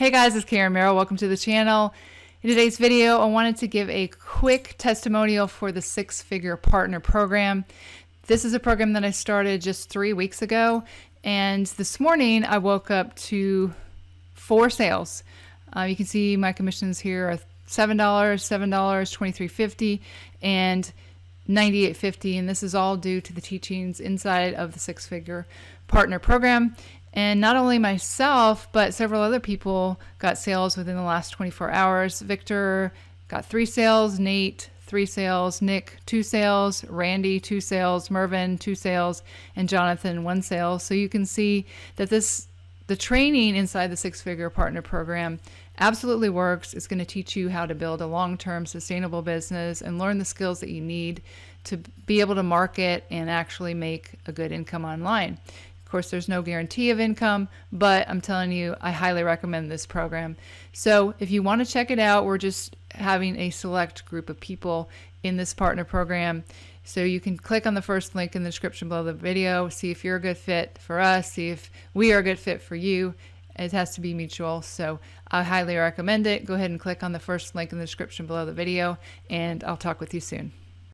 Hey guys, it's Karen Merrill. Welcome to the channel. In today's video, I wanted to give a quick testimonial for the six-figure partner program. This is a program that I started just 3 weeks ago, and this morning I woke up to 4 sales. You can see my commissions here are $7, $23.50, and $98.50, and this is all due to the teachings inside of the six-figure partner program. And not only myself, but several other people got sales within the last 24 hours. Victor got 3 sales, Nate 3 sales, Nick 2 sales, Randy 2 sales, Mervin 2 sales, and Jonathan 1 sale. So you can see that the training inside the six-figure partner program absolutely works. It's going to teach you how to build a long-term sustainable business and learn the skills that you need to be able to market and actually make a good income online. Of course, there's no guarantee of income, but I'm telling you, I highly recommend this program. So if you want to check it out, we're just having a select group of people in this partner program. So you can click on the first link in the description below the video, see if you're a good fit for us, see if we are a good fit for you. It has to be mutual, so I highly recommend it. Go ahead and click on the first link in the description below the video, and I'll talk with you soon.